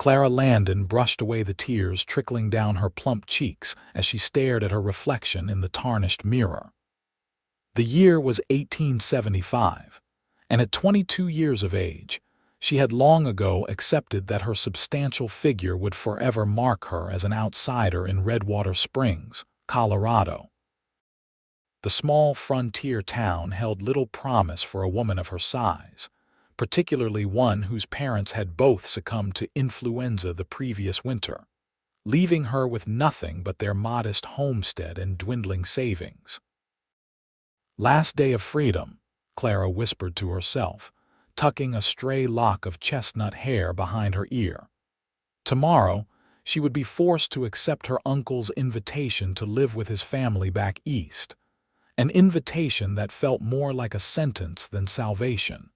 Clara Landon brushed away the tears trickling down her plump cheeks as she stared at her reflection in the tarnished mirror. The year was 1875, and at 22 years of age, she had long ago accepted that her substantial figure would forever mark her as an outsider in Redwater Springs, Colorado. The small frontier town held little promise for a woman of her size, particularly one whose parents had both succumbed to influenza the previous winter, leaving her with nothing but their modest homestead and dwindling savings. "Last day of freedom," Clara whispered to herself, tucking a stray lock of chestnut hair behind her ear. Tomorrow, she would be forced to accept her uncle's invitation to live with his family back east, an invitation that felt more like a sentence than salvation.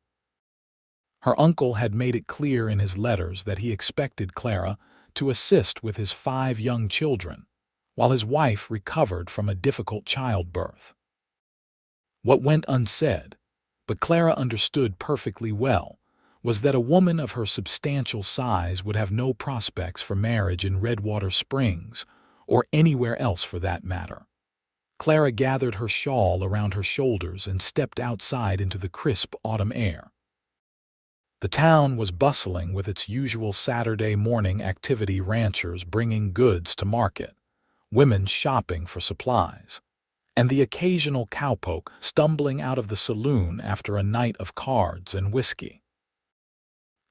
Her uncle had made it clear in his letters that he expected Clara to assist with his 5 young children, while his wife recovered from a difficult childbirth. What went unsaid, but Clara understood perfectly well, was that a woman of her substantial size would have no prospects for marriage in Redwater Springs, or anywhere else for that matter. Clara gathered her shawl around her shoulders and stepped outside into the crisp autumn air. The town was bustling with its usual Saturday morning activity, ranchers bringing goods to market, women shopping for supplies, and the occasional cowpoke stumbling out of the saloon after a night of cards and whiskey.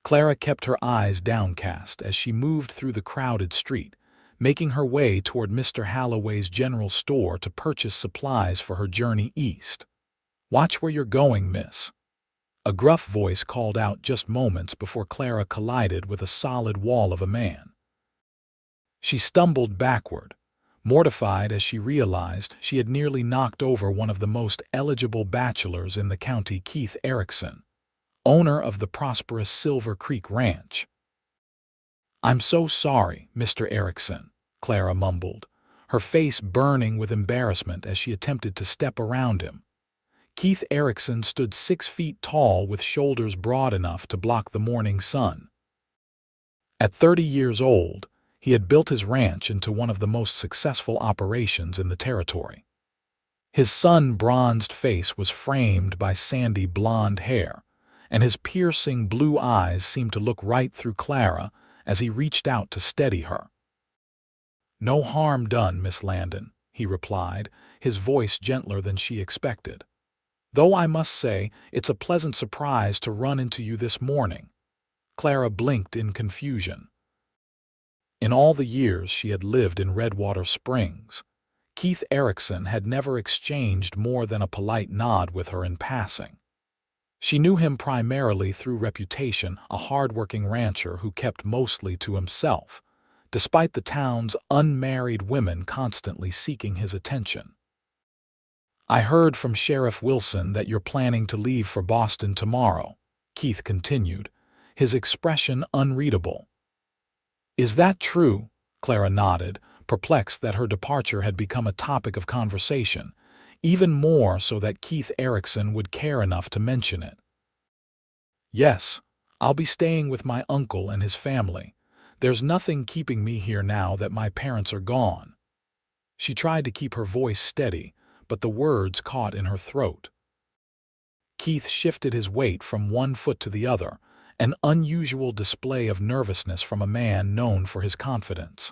Clara kept her eyes downcast as she moved through the crowded street, making her way toward Mr. Halloway's general store to purchase supplies for her journey east. "Watch where you're going, miss," a gruff voice called out just moments before Clara collided with a solid wall of a man. She stumbled backward, mortified as she realized she had nearly knocked over one of the most eligible bachelors in the county, Keith Erikson, owner of the prosperous Silver Creek Ranch. "I'm so sorry, Mr. Erikson," Clara mumbled, her face burning with embarrassment as she attempted to step around him. Keith Erikson stood 6 feet tall with shoulders broad enough to block the morning sun. At 30 years old, he had built his ranch into one of the most successful operations in the territory. His sun-bronzed face was framed by sandy blonde hair, and his piercing blue eyes seemed to look right through Clara as he reached out to steady her. "No harm done, Miss Landon," he replied, his voice gentler than she expected. "Though I must say it's a pleasant surprise to run into you this morning." Clara blinked in confusion. In all the years she had lived in Redwater Springs, Keith Erikson had never exchanged more than a polite nod with her in passing. She knew him primarily through reputation, a hard-working rancher who kept mostly to himself, despite the town's unmarried women constantly seeking his attention. "I heard from Sheriff Wilson that you're planning to leave for Boston tomorrow," Keith continued, his expression unreadable. "Is that true?" Clara nodded, perplexed that her departure had become a topic of conversation, even more so that Keith Erikson would care enough to mention it. "Yes, I'll be staying with my uncle and his family. There's nothing keeping me here now that my parents are gone." She tried to keep her voice steady, but the words caught in her throat. Keith shifted his weight from one foot to the other, an unusual display of nervousness from a man known for his confidence.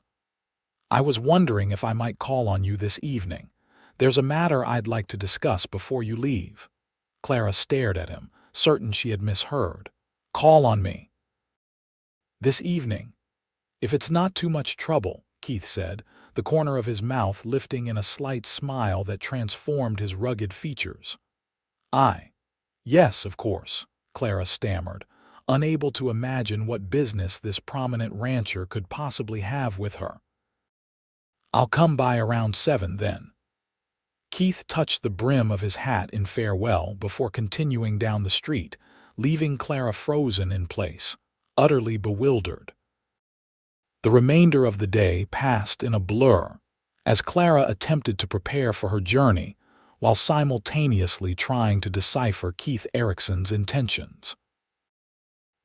"I was wondering if I might call on you this evening. There's a matter I'd like to discuss before you leave." Clara stared at him, certain she had misheard. "Call on me?" "This evening. If it's not too much trouble," Keith said, the corner of his mouth lifting in a slight smile that transformed his rugged features. "Yes, of course," Clara stammered, unable to imagine what business this prominent rancher could possibly have with her. "I'll come by around 7 then." Keith touched the brim of his hat in farewell before continuing down the street, leaving Clara frozen in place, utterly bewildered. The remainder of the day passed in a blur, as Clara attempted to prepare for her journey while simultaneously trying to decipher Keith Erikson's intentions.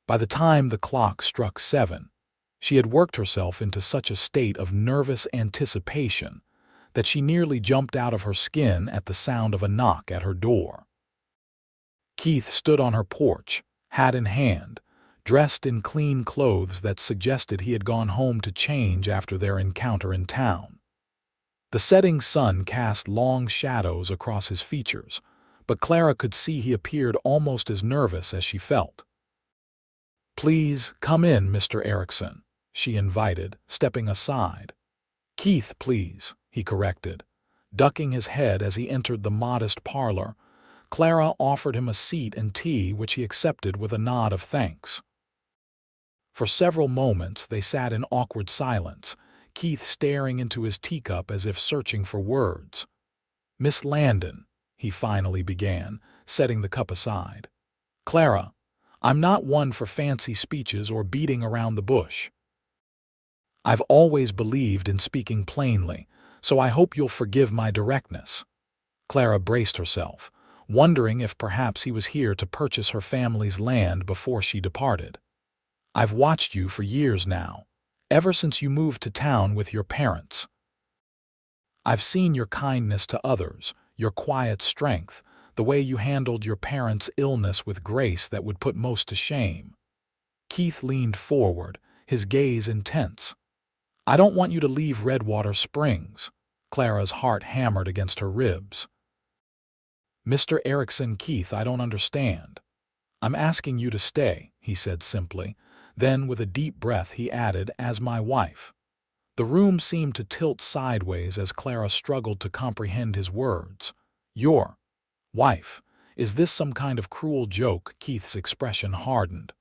By the time the clock struck 7, She had worked herself into such a state of nervous anticipation that she nearly jumped out of her skin at the sound of a knock at her door. Keith stood on her porch, hat in hand, dressed in clean clothes that suggested he had gone home to change after their encounter in town. The setting sun cast long shadows across his features, but Clara could see he appeared almost as nervous as she felt. "Please, come in, Mr. Erikson," she invited, stepping aside. "Keith, please," he corrected. Ducking his head as he entered the modest parlor, Clara offered him a seat and tea, which he accepted with a nod of thanks. For several moments they sat in awkward silence, Keith staring into his teacup as if searching for words. "Miss Landon," he finally began, setting the cup aside. "Clara, I'm not one for fancy speeches or beating around the bush. I've always believed in speaking plainly, so I hope you'll forgive my directness." Clara braced herself, wondering if perhaps he was here to purchase her family's land before she departed. "I've watched you for years now, ever since you moved to town with your parents. I've seen your kindness to others, your quiet strength, the way you handled your parents' illness with grace that would put most to shame." Keith leaned forward, his gaze intense. "I don't want you to leave Redwater Springs." Clara's heart hammered against her ribs. "Mr. Erikson, Keith, I don't understand." "I'm asking you to stay," he said simply. Then, with a deep breath, he added, "as my wife." The room seemed to tilt sideways as Clara struggled to comprehend his words. "Your wife? Is this some kind of cruel joke?" Keith's expression hardened.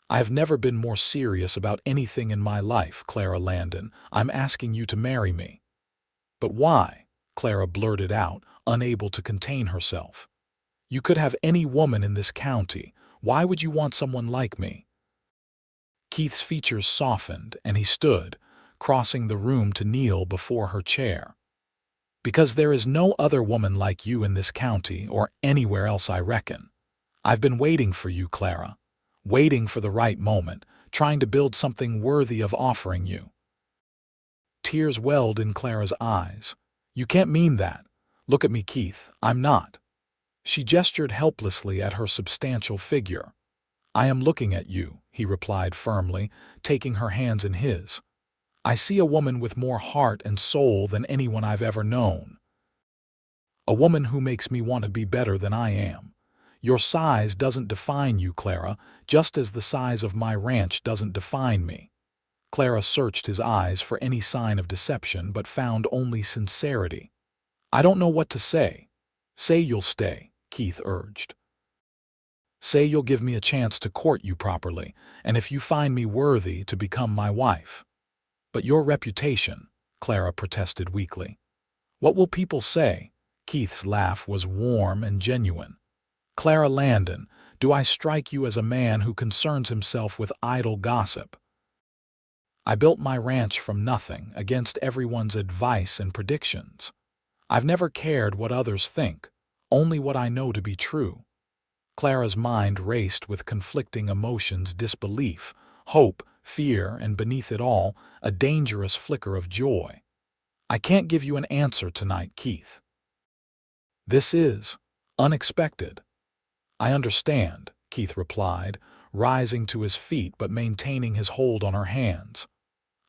"I have never been more serious about anything in my life, Clara Landon. I'm asking you to marry me." "But why?" Clara blurted out, unable to contain herself. "You could have any woman in this county. Why would you want someone like me?" Keith's features softened, and he stood, crossing the room to kneel before her chair. "Because there is no other woman like you in this county or anywhere else, I reckon. I've been waiting for you, Clara, waiting for the right moment, trying to build something worthy of offering you." Tears welled in Clara's eyes. "You can't mean that. Look at me, Keith. I'm not." She gestured helplessly at her substantial figure. "I am looking at you," he replied firmly, taking her hands in his. "I see a woman with more heart and soul than anyone I've ever known. A woman who makes me want to be better than I am. Your size doesn't define you, Clara, just as the size of my ranch doesn't define me." Clara searched his eyes for any sign of deception but found only sincerity. "I don't know what to say." "Say you'll stay," Keith urged. "Say you'll give me a chance to court you properly, and if you find me worthy, to become my wife." "But your reputation," Clara protested weakly. "What will people say?" Keith's laugh was warm and genuine. "Clara Landon, do I strike you as a man who concerns himself with idle gossip? I built my ranch from nothing, against everyone's advice and predictions. I've never cared what others think, only what I know to be true." Clara's mind raced with conflicting emotions: disbelief, hope, fear, and beneath it all, a dangerous flicker of joy. "I can't give you an answer tonight, Keith. This is unexpected." "I understand," Keith replied, rising to his feet but maintaining his hold on her hands.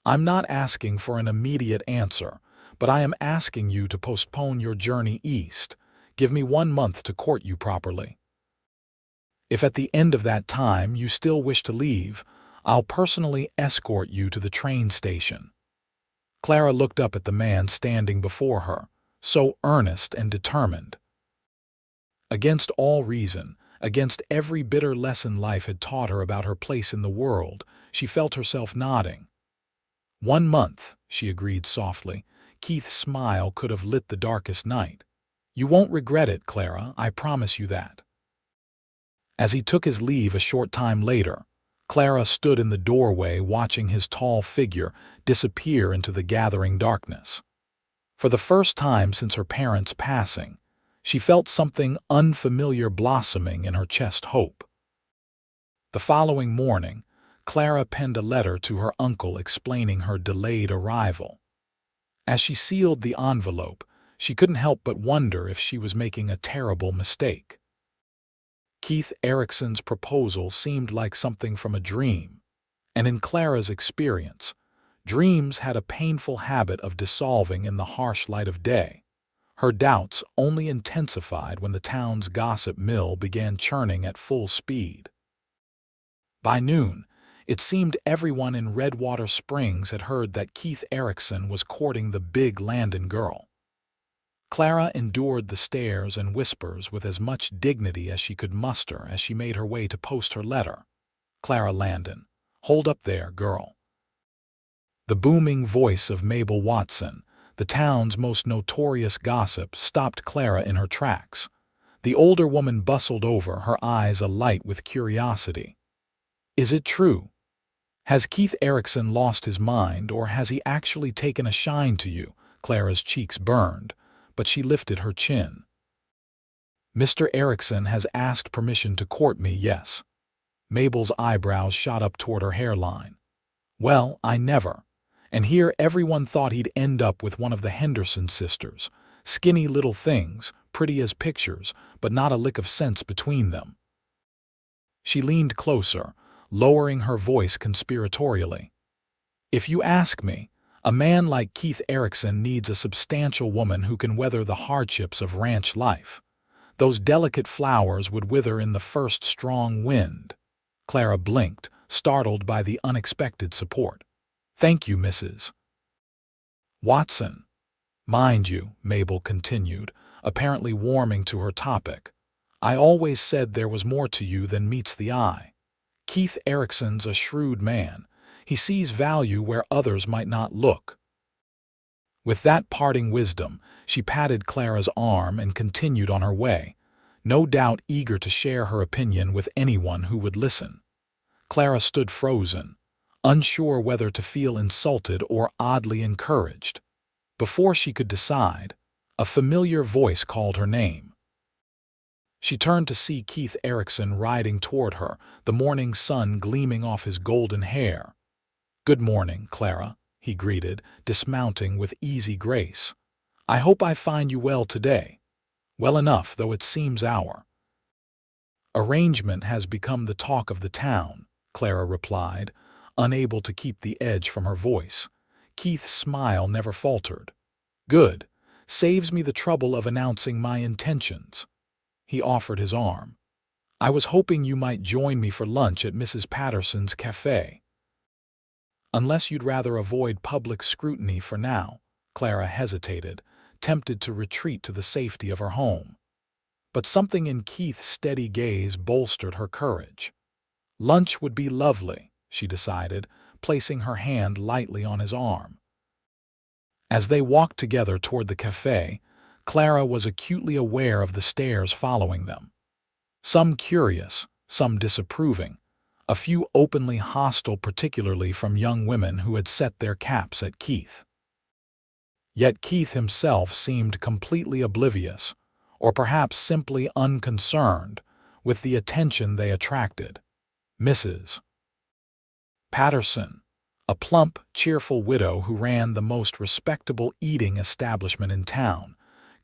"I'm not asking for an immediate answer, but I am asking you to postpone your journey east. Give me 1 month to court you properly. If at the end of that time you still wish to leave, I'll personally escort you to the train station." Clara looked up at the man standing before her, so earnest and determined. Against all reason, against every bitter lesson life had taught her about her place in the world, she felt herself nodding. 1 month, she agreed softly. Keith's smile could have lit the darkest night. "You won't regret it, Clara, I promise you that." As he took his leave a short time later, Clara stood in the doorway watching his tall figure disappear into the gathering darkness. For the first time since her parents' passing, she felt something unfamiliar blossoming in her chest: hope. The following morning, Clara penned a letter to her uncle explaining her delayed arrival. As she sealed the envelope, she couldn't help but wonder if she was making a terrible mistake. Keith Erikson's proposal seemed like something from a dream, and in Clara's experience, dreams had a painful habit of dissolving in the harsh light of day. Her doubts only intensified when the town's gossip mill began churning at full speed. By noon, it seemed everyone in Redwater Springs had heard that Keith Erikson was courting the big Landon girl. Clara endured the stares and whispers with as much dignity as she could muster as she made her way to post her letter. "Clara Landon, hold up there, girl." The booming voice of Mabel Watson, the town's most notorious gossip, stopped Clara in her tracks. The older woman bustled over, her eyes alight with curiosity. "Is it true? Has Keith Erikson lost his mind, or has he actually taken a shine to you?" Clara's cheeks burned, but she lifted her chin. "Mr. Erikson has asked permission to court me, yes." Mabel's eyebrows shot up toward her hairline. "Well, I never." And here everyone thought he'd end up with one of the Henderson sisters. Skinny little things, pretty as pictures, but not a lick of sense between them. She leaned closer, lowering her voice conspiratorially. "If you ask me, a man like Keith Erikson needs a substantial woman who can weather the hardships of ranch life. Those delicate flowers would wither in the first strong wind." Clara blinked, startled by the unexpected support. "Thank you, Mrs. Watson." "Mind you," Mabel continued, apparently warming to her topic, "I always said there was more to you than meets the eye. Keith Erikson's a shrewd man. He sees value where others might not look." With that parting wisdom, she patted Clara's arm and continued on her way, no doubt eager to share her opinion with anyone who would listen. Clara stood frozen, unsure whether to feel insulted or oddly encouraged. Before she could decide, a familiar voice called her name. She turned to see Keith Erikson riding toward her, the morning sun gleaming off his golden hair. "Good morning, Clara," he greeted, dismounting with easy grace. "I hope I find you well today." "Well enough, though it seems our arrangement has become the talk of the town," Clara replied, unable to keep the edge from her voice. Keith's smile never faltered. "Good. Saves me the trouble of announcing my intentions." He offered his arm. "I was hoping you might join me for lunch at Mrs. Patterson's cafe." "Unless you'd rather avoid public scrutiny for now," Clara hesitated, tempted to retreat to the safety of her home. But something in Keith's steady gaze bolstered her courage. Lunch would be lovely, she decided, placing her hand lightly on his arm. As they walked together toward the cafe, Clara was acutely aware of the stares following them. Some curious, some disapproving, a few openly hostile, particularly from young women who had set their caps at Keith. Yet Keith himself seemed completely oblivious, or perhaps simply unconcerned, with the attention they attracted. Mrs. Patterson, a plump, cheerful widow who ran the most respectable eating establishment in town,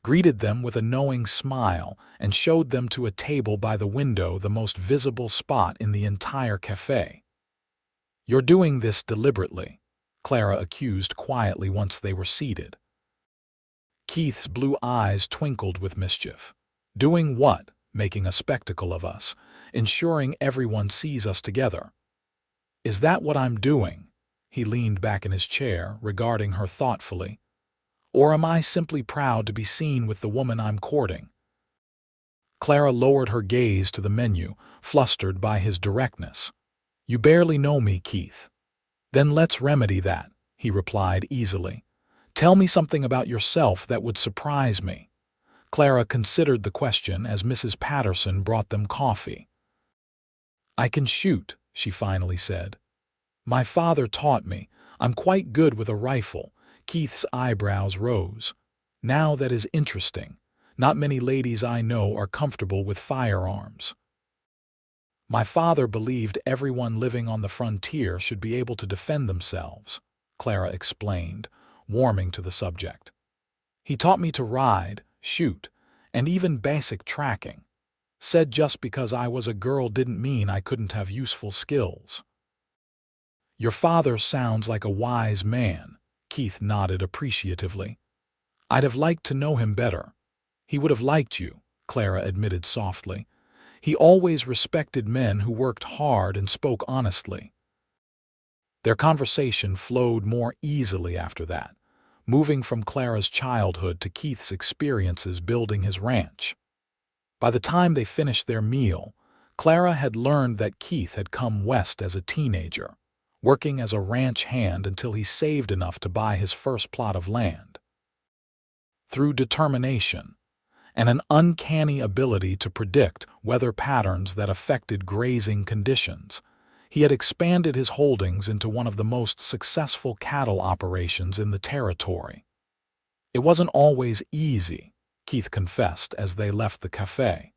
greeted them with a knowing smile and showed them to a table by the window, the most visible spot in the entire cafe. "You're doing this deliberately," Clara accused quietly once they were seated. Keith's blue eyes twinkled with mischief. "Doing what? Making a spectacle of us, ensuring everyone sees us together." "Is that what I'm doing?" He leaned back in his chair, regarding her thoughtfully. "Or am I simply proud to be seen with the woman I'm courting?" Clara lowered her gaze to the menu, flustered by his directness. "You barely know me, Keith." "Then let's remedy that," he replied easily. "Tell me something about yourself that would surprise me." Clara considered the question as Mrs. Patterson brought them coffee. "I can shoot," she finally said. "My father taught me. I'm quite good with a rifle." Keith's eyebrows rose. "Now that is interesting. Not many ladies I know are comfortable with firearms." My father believed everyone living on the frontier should be able to defend themselves, Clara explained, warming to the subject. He taught me to ride, shoot, and even basic tracking. Said just because I was a girl didn't mean I couldn't have useful skills. Your father sounds like a wise man, Keith nodded appreciatively. I'd have liked to know him better. He would have liked you, Clara admitted softly. He always respected men who worked hard and spoke honestly. Their conversation flowed more easily after that, moving from Clara's childhood to Keith's experiences building his ranch. By the time they finished their meal, Clara had learned that Keith had come west as a teenager, working as a ranch hand until he saved enough to buy his first plot of land. Through determination and an uncanny ability to predict weather patterns that affected grazing conditions, he had expanded his holdings into one of the most successful cattle operations in the territory. It wasn't always easy, Keith confessed as they left the cafe.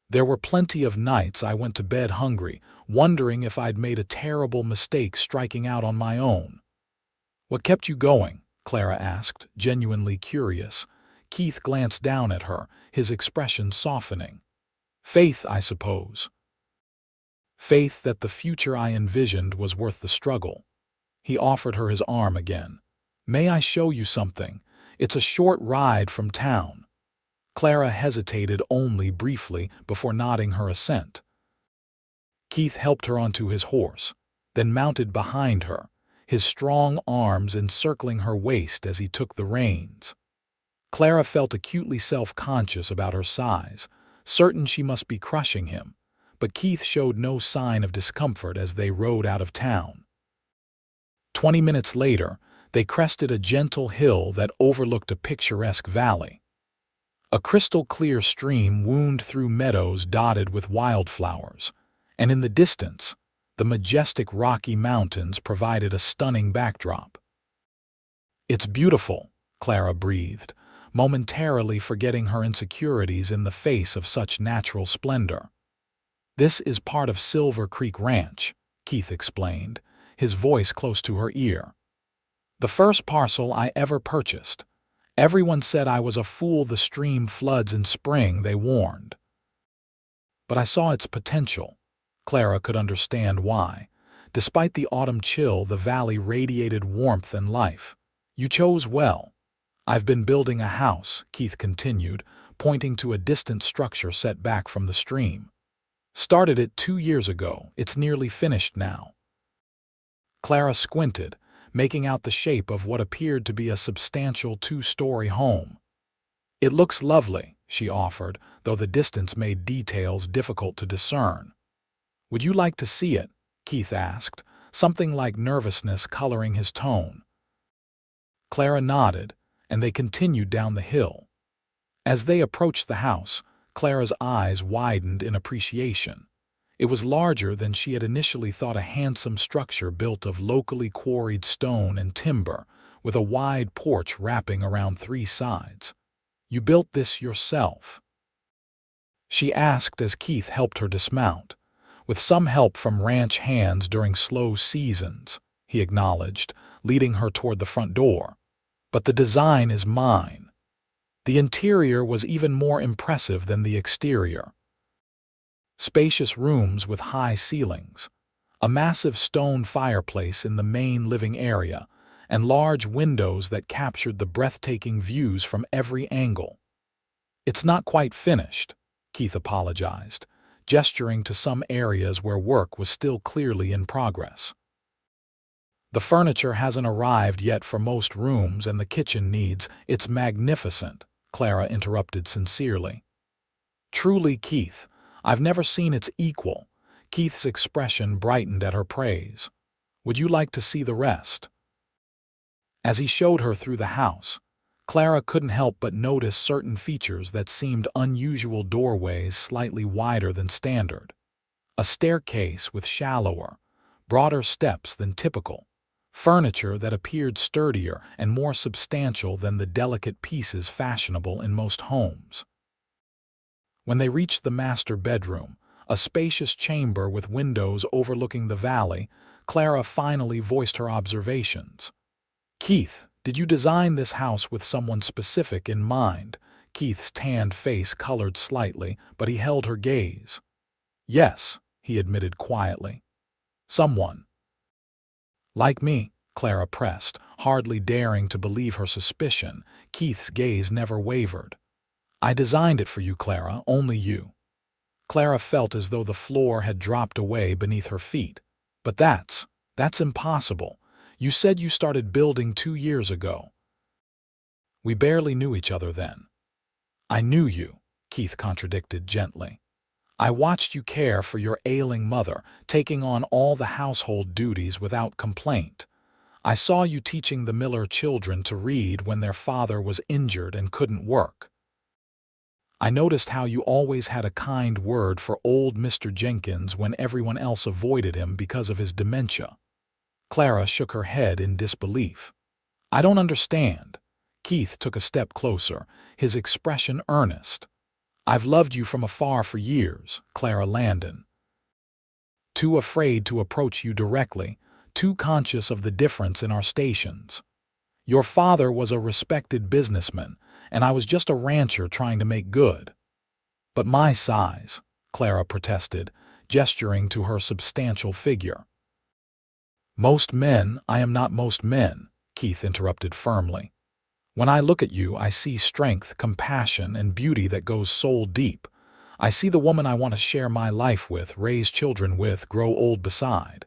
There were plenty of nights I went to bed hungry, wondering if I'd made a terrible mistake striking out on my own. What kept you going? Clara asked, genuinely curious. Keith glanced down at her, his expression softening. Faith, I suppose. Faith that the future I envisioned was worth the struggle. He offered her his arm again. May I show you something? It's a short ride from town. Clara hesitated only briefly before nodding her assent. Keith helped her onto his horse, then mounted behind her, his strong arms encircling her waist as he took the reins. Clara felt acutely self-conscious about her size, certain she must be crushing him, but Keith showed no sign of discomfort as they rode out of town. 20 minutes later, they crested a gentle hill that overlooked a picturesque valley. A crystal-clear stream wound through meadows dotted with wildflowers, and in the distance, the majestic Rocky Mountains provided a stunning backdrop. It's beautiful, Clara breathed, momentarily forgetting her insecurities in the face of such natural splendor. This is part of Silver Creek Ranch, Keith explained, his voice close to her ear. The first parcel I ever purchased. Everyone said I was a fool. The stream floods in spring, they warned. But I saw its potential. Clara could understand why. Despite the autumn chill, the valley radiated warmth and life. You chose well. I've been building a house, Keith continued, pointing to a distant structure set back from the stream. Started it 2 years ago. It's nearly finished now. Clara squinted, making out the shape of what appeared to be a substantial 2-story home. It looks lovely, she offered, though the distance made details difficult to discern. Would you like to see it? Keith asked, something like nervousness coloring his tone. Clara nodded, and they continued down the hill. As they approached the house, Clara's eyes widened in appreciation. It was larger than she had initially thought, a handsome structure built of locally quarried stone and timber, with a wide porch wrapping around 3 sides. You built this yourself? She asked as Keith helped her dismount. With some help from ranch hands during slow seasons, he acknowledged, leading her toward the front door. But the design is mine. The interior was even more impressive than the exterior. Spacious rooms with high ceilings, a massive stone fireplace in the main living area, and large windows that captured the breathtaking views from every angle. It's not quite finished, Keith apologized, gesturing to some areas where work was still clearly in progress. The furniture hasn't arrived yet for most rooms, and the kitchen needs. It's magnificent, Clara interrupted sincerely. Truly, Keith, I've never seen its equal. Keith's expression brightened at her praise. Would you like to see the rest? As he showed her through the house, Clara couldn't help but notice certain features that seemed unusual: doorways slightly wider than standard, a staircase with shallower, broader steps than typical, furniture that appeared sturdier and more substantial than the delicate pieces fashionable in most homes. When they reached the master bedroom, a spacious chamber with windows overlooking the valley, Clara finally voiced her observations. "Keith, did you design this house with someone specific in mind?" Keith's tanned face colored slightly, but he held her gaze. "Yes," he admitted quietly. "Someone." "Like me?" Clara pressed, hardly daring to believe her suspicion. Keith's gaze never wavered. "I designed it for you, Clara, only you." Clara felt as though the floor had dropped away beneath her feet. "But that's impossible. You said you started building 2 years ago." "We barely knew each other then." "I knew you," Keith contradicted gently. "I watched you care for your ailing mother, taking on all the household duties without complaint. I saw you teaching the Miller children to read when their father was injured and couldn't work. I noticed how you always had a kind word for old Mr. Jenkins when everyone else avoided him because of his dementia." Clara shook her head in disbelief. "I don't understand." Keith took a step closer, his expression earnest. "I've loved you from afar for years, Clara Landon. Too afraid to approach you directly, too conscious of the difference in our stations. Your father was a respected businessman, and I was just a rancher trying to make good." "But my size," Clara protested, gesturing to her substantial figure. "Most men, I am not most men," Keith interrupted firmly. "When I look at you, I see strength, compassion, and beauty that goes soul deep. I see the woman I want to share my life with, raise children with, grow old beside."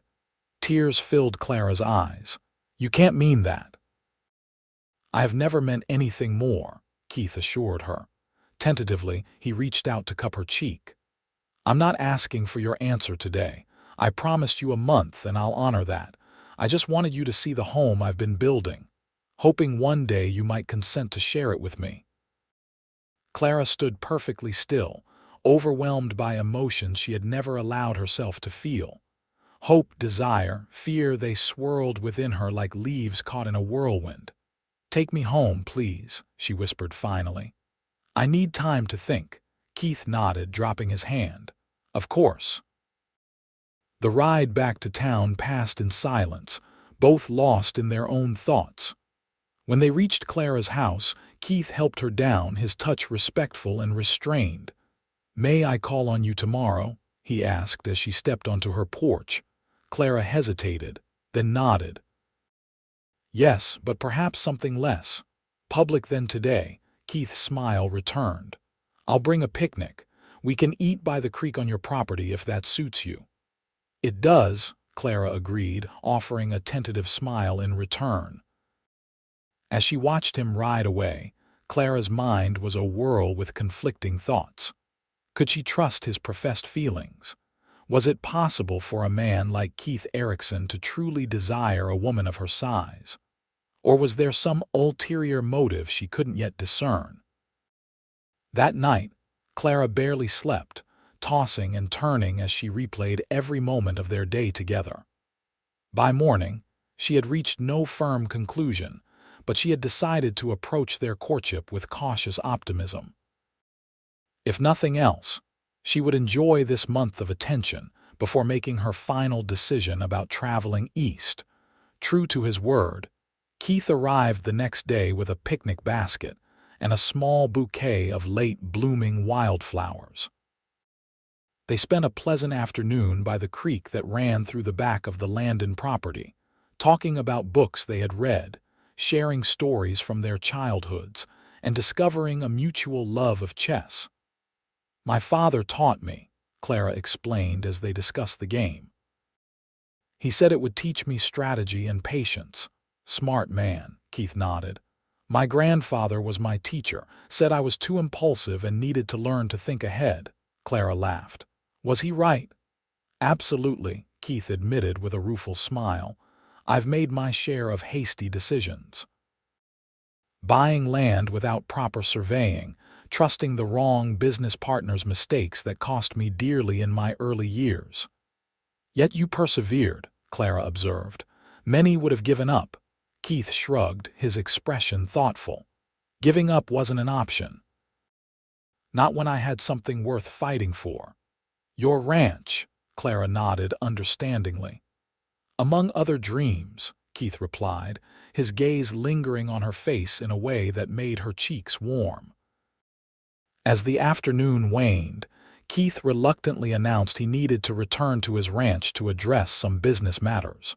Tears filled Clara's eyes. "You can't mean that." "I have never meant anything more," Keith assured her. Tentatively, he reached out to cup her cheek. "I'm not asking for your answer today. I promised you a month, and I'll honor that. I just wanted you to see the home I've been building, hoping one day you might consent to share it with me." Clara stood perfectly still, overwhelmed by emotions she had never allowed herself to feel. Hope, desire, fear, they swirled within her like leaves caught in a whirlwind. "Take me home, please," she whispered finally. "I need time to think." Keith nodded, dropping his hand. "Of course." The ride back to town passed in silence, both lost in their own thoughts. When they reached Clara's house, Keith helped her down, his touch respectful and restrained. "May I call on you tomorrow?" he asked as she stepped onto her porch. Clara hesitated, then nodded. "Yes, but perhaps something less public than today." Keith's smile returned. "I'll bring a picnic. We can eat by the creek on your property if that suits you." "It does," Clara agreed, offering a tentative smile in return. As she watched him ride away, Clara's mind was a whirl with conflicting thoughts. Could she trust his professed feelings? Was it possible for a man like Keith Erikson to truly desire a woman of her size? Or was there some ulterior motive she couldn't yet discern? That night, Clara barely slept, tossing and turning as she replayed every moment of their day together. By morning, she had reached no firm conclusion, but she had decided to approach their courtship with cautious optimism. If nothing else, she would enjoy this month of attention before making her final decision about traveling east. True to his word, Keith arrived the next day with a picnic basket and a small bouquet of late-blooming wildflowers. They spent a pleasant afternoon by the creek that ran through the back of the Landon property, talking about books they had read, sharing stories from their childhoods, and discovering a mutual love of chess. "My father taught me," Clara explained as they discussed the game. "He said it would teach me strategy and patience." "Smart man," Keith nodded. "My grandfather was my teacher, said I was too impulsive and needed to learn to think ahead." Clara laughed. "Was he right?" "Absolutely," Keith admitted with a rueful smile. "I've made my share of hasty decisions. Buying land without proper surveying, trusting the wrong business partner's mistakes that cost me dearly in my early years." "Yet you persevered," Clara observed. "Many would have given up." Keith shrugged, his expression thoughtful. "Giving up wasn't an option. Not when I had something worth fighting for." Your ranch, Clara nodded understandingly. Among other dreams, Keith replied, his gaze lingering on her face in a way that made her cheeks warm. As the afternoon waned, Keith reluctantly announced he needed to return to his ranch to address some business matters.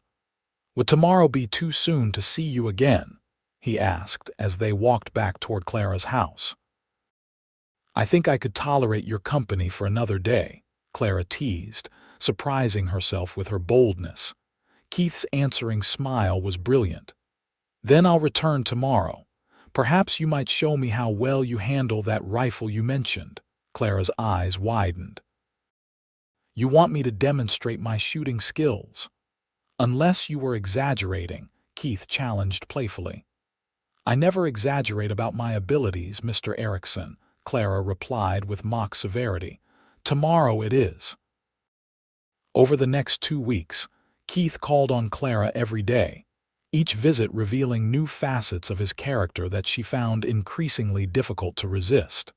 Would tomorrow be too soon to see you again? He asked as they walked back toward Clara's house. I think I could tolerate your company for another day, Clara teased, surprising herself with her boldness. Keith's answering smile was brilliant. Then I'll return tomorrow. Perhaps you might show me how well you handle that rifle you mentioned. Clara's eyes widened. You want me to demonstrate my shooting skills? Unless you were exaggerating, Keith challenged playfully. I never exaggerate about my abilities, Mr. Erikson, Clara replied with mock severity. Tomorrow it is. Over the next 2 weeks, Keith called on Clara every day, each visit revealing new facets of his character that she found increasingly difficult to resist.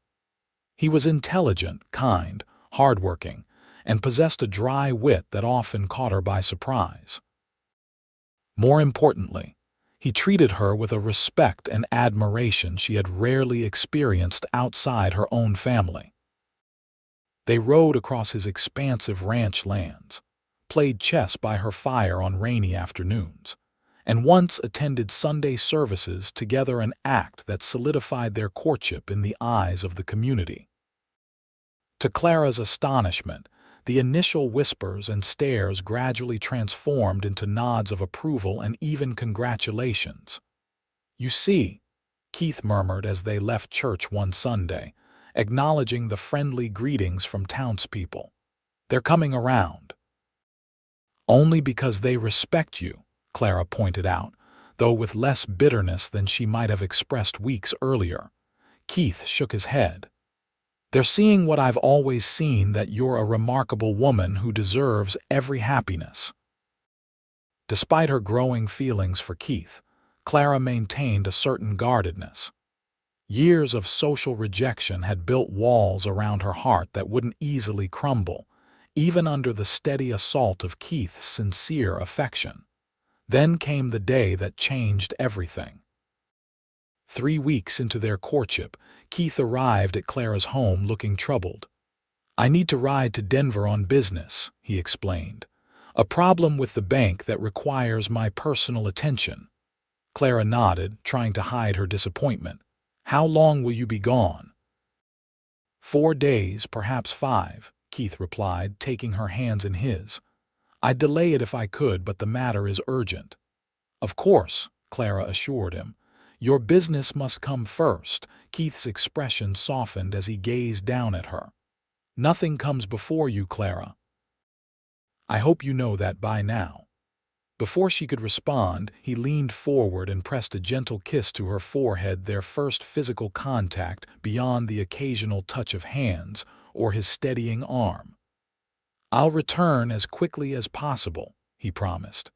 He was intelligent, kind, hardworking, and possessed a dry wit that often caught her by surprise. More importantly, he treated her with a respect and admiration she had rarely experienced outside her own family. They rode across his expansive ranch lands, played chess by her fire on rainy afternoons, and once attended Sunday services together, an act that solidified their courtship in the eyes of the community. To Clara's astonishment, the initial whispers and stares gradually transformed into nods of approval and even congratulations. You see, Keith murmured as they left church one Sunday, acknowledging the friendly greetings from townspeople. They're coming around. Only because they respect you, Clara pointed out, though with less bitterness than she might have expressed weeks earlier. Keith shook his head. They're seeing what I've always seen, that you're a remarkable woman who deserves every happiness. Despite her growing feelings for Keith, Clara maintained a certain guardedness. Years of social rejection had built walls around her heart that wouldn't easily crumble, even under the steady assault of Keith's sincere affection. Then came the day that changed everything. 3 weeks into their courtship, Keith arrived at Clara's home looking troubled. I need to ride to Denver on business, he explained. A problem with the bank that requires my personal attention. Clara nodded, trying to hide her disappointment. How long will you be gone? 4 days, perhaps 5, Keith replied, taking her hands in his. I'd delay it if I could, but the matter is urgent. Of course, Clara assured him. Your business must come first. Keith's expression softened as he gazed down at her. Nothing comes before you, Clara. I hope you know that by now. Before she could respond, he leaned forward and pressed a gentle kiss to her forehead, their first physical contact beyond the occasional touch of hands or his steadying arm. I'll return as quickly as possible, he promised.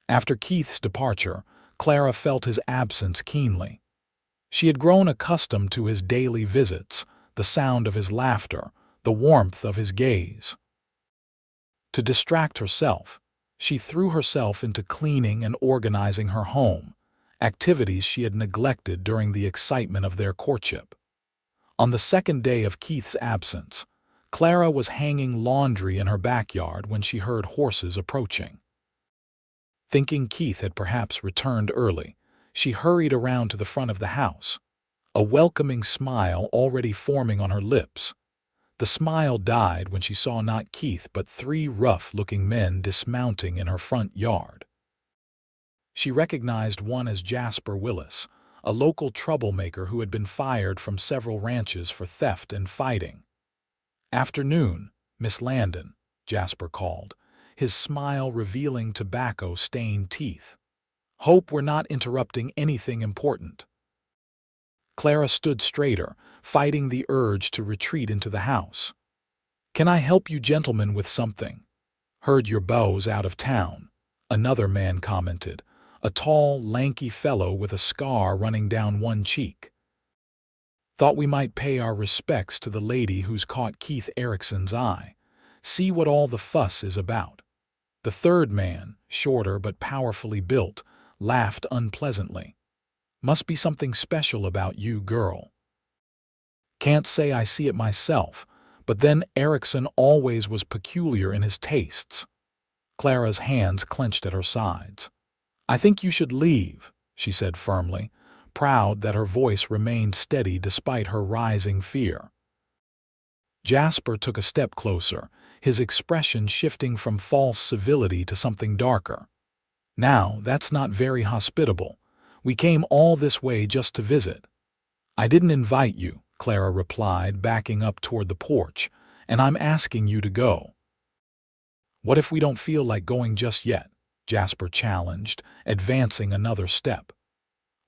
After Keith's departure, Clara felt his absence keenly. She had grown accustomed to his daily visits, the sound of his laughter, the warmth of his gaze. To distract herself, she threw herself into cleaning and organizing her home, activities she had neglected during the excitement of their courtship. On the second day of Keith's absence, Clara was hanging laundry in her backyard when she heard horses approaching. Thinking Keith had perhaps returned early, she hurried around to the front of the house, a welcoming smile already forming on her lips. The smile died when she saw not Keith but 3 rough-looking men dismounting in her front yard. She recognized one as Jasper Willis, a local troublemaker who had been fired from several ranches for theft and fighting. Afternoon, Miss Landon, Jasper called, his smile revealing tobacco-stained teeth. Hope we're not interrupting anything important. Clara stood straighter, fighting the urge to retreat into the house. Can I help you gentlemen with something? Heard your beau's out of town, another man commented, a tall, lanky fellow with a scar running down one cheek. Thought we might pay our respects to the lady who's caught Keith Erikson's eye. See what all the fuss is about." The third man, shorter but powerfully built, laughed unpleasantly. "Must be something special about you, girl." "Can't say I see it myself, but then Erikson always was peculiar in his tastes." Clara's hands clenched at her sides. "I think you should leave," she said firmly, proud that her voice remained steady despite her rising fear. Jasper took a step closer, his expression shifting from false civility to something darker. "Now, that's not very hospitable. We came all this way just to visit." "I didn't invite you," Clara replied, backing up toward the porch, "and I'm asking you to go." "What if we don't feel like going just yet?" Jasper challenged, advancing another step.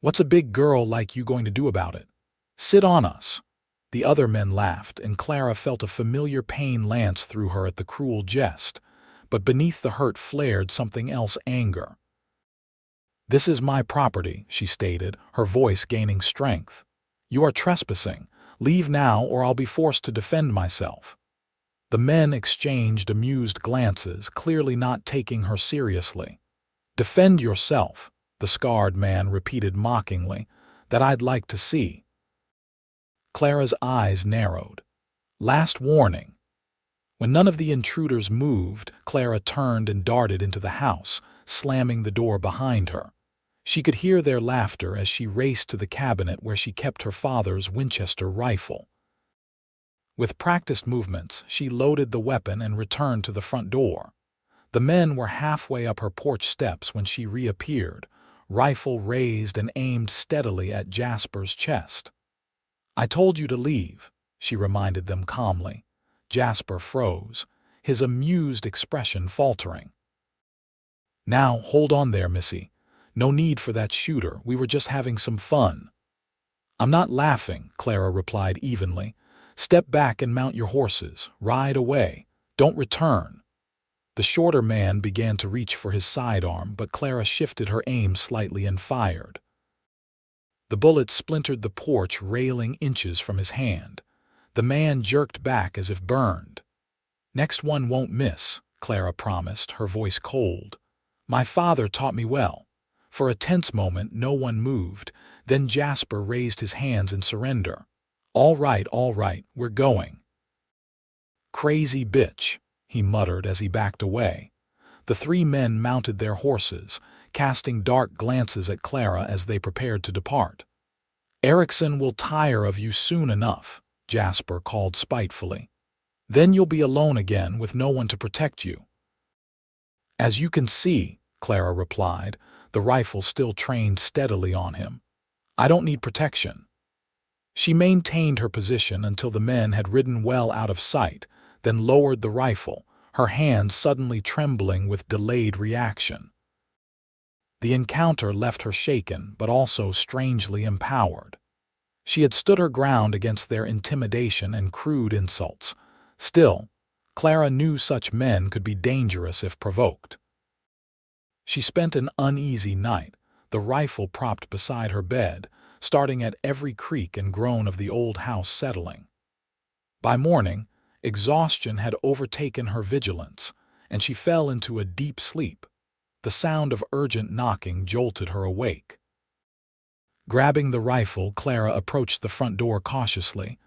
"What's a big girl like you going to do about it? Sit on us." The other men laughed, and Clara felt a familiar pain lance through her at the cruel jest, but beneath the hurt flared something else: anger. "This is my property," she stated, her voice gaining strength. "You are trespassing. Leave now or I'll be forced to defend myself." The men exchanged amused glances, clearly not taking her seriously. "Defend yourself," the scarred man repeated mockingly. "That I'd like to see." Clara's eyes narrowed. Last warning. When none of the intruders moved, Clara turned and darted into the house, slamming the door behind her. She could hear their laughter as she raced to the cabinet where she kept her father's Winchester rifle. With practiced movements, she loaded the weapon and returned to the front door. The men were halfway up her porch steps when she reappeared, rifle raised and aimed steadily at Jasper's chest. "I told you to leave," she reminded them calmly. Jasper froze, his amused expression faltering. "Now, hold on there, Missy. No need for that shooter. We were just having some fun." "I'm not laughing," Clara replied evenly. "Step back and mount your horses. Ride away. Don't return." The shorter man began to reach for his sidearm, but Clara shifted her aim slightly and fired. The bullet splintered the porch railing inches from his hand. The man jerked back as if burned. "Next one won't miss," Clara promised, her voice cold. "My father taught me well." For a tense moment, no one moved. Then Jasper raised his hands in surrender. All right, we're going." "Crazy bitch," he muttered as he backed away. The three men mounted their horses, casting dark glances at Clara as they prepared to depart. "Erikson will tire of you soon enough," Jasper called spitefully. "Then you'll be alone again with no one to protect you." "As you can see," Clara replied, the rifle still trained steadily on him. "I don't need protection." She maintained her position until the men had ridden well out of sight, then lowered the rifle, her hands suddenly trembling with delayed reaction. The encounter left her shaken, but also strangely empowered. She had stood her ground against their intimidation and crude insults. Still, Clara knew such men could be dangerous if provoked. She spent an uneasy night, the rifle propped beside her bed, starting at every creak and groan of the old house settling. By morning, exhaustion had overtaken her vigilance, and she fell into a deep sleep. The sound of urgent knocking jolted her awake. Grabbing the rifle, Clara approached the front door cautiously.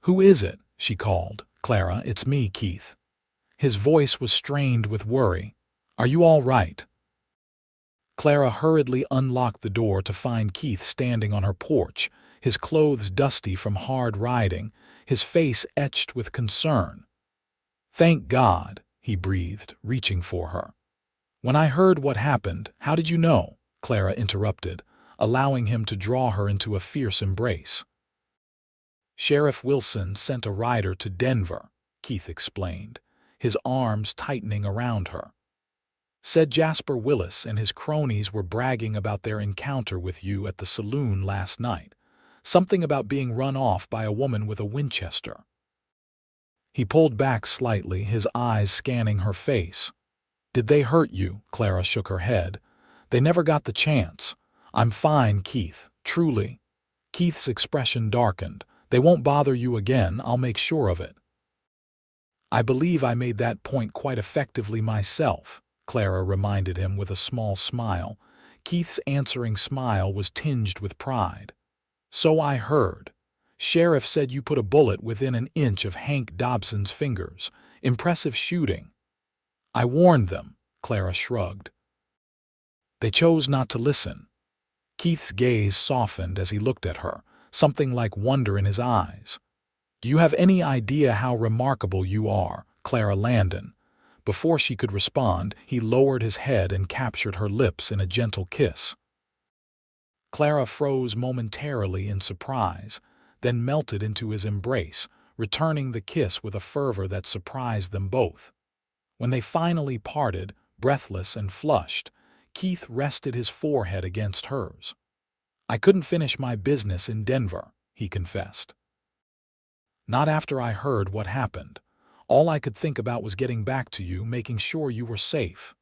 "Who is it?" she called. "Clara, it's me, Keith." His voice was strained with worry. "Are you all right?" Clara hurriedly unlocked the door to find Keith standing on her porch, his clothes dusty from hard riding, his face etched with concern. "Thank God," he breathed, reaching for her. "When I heard what happened, how did you know?" Clara interrupted, allowing him to draw her into a fierce embrace. "Sheriff Wilson sent a rider to Denver," Keith explained, his arms tightening around her. "Said Jasper Willis and his cronies were bragging about their encounter with you at the saloon last night. Something about being run off by a woman with a Winchester." He pulled back slightly, his eyes scanning her face. "Did they hurt you?" Clara shook her head. "They never got the chance. I'm fine, Keith, truly." Keith's expression darkened, They won't bother you again, I'll make sure of it." "I believe I made that point quite effectively myself," Clara reminded him with a small smile. Keith's answering smile was tinged with pride. "So I heard. Sheriff said you put a bullet within an inch of Hank Dobson's fingers. Impressive shooting." "I warned them," Clara shrugged. "They chose not to listen." Keith's gaze softened as he looked at her, something like wonder in his eyes. "Do you have any idea how remarkable you are, Clara Landon?" Before she could respond, he lowered his head and captured her lips in a gentle kiss. Clara froze momentarily in surprise, then melted into his embrace, returning the kiss with a fervor that surprised them both. When they finally parted, breathless and flushed, Keith rested his forehead against hers. "I couldn't finish my business in Denver," he confessed. "Not after I heard what happened. All I could think about was getting back to you, making sure you were safe."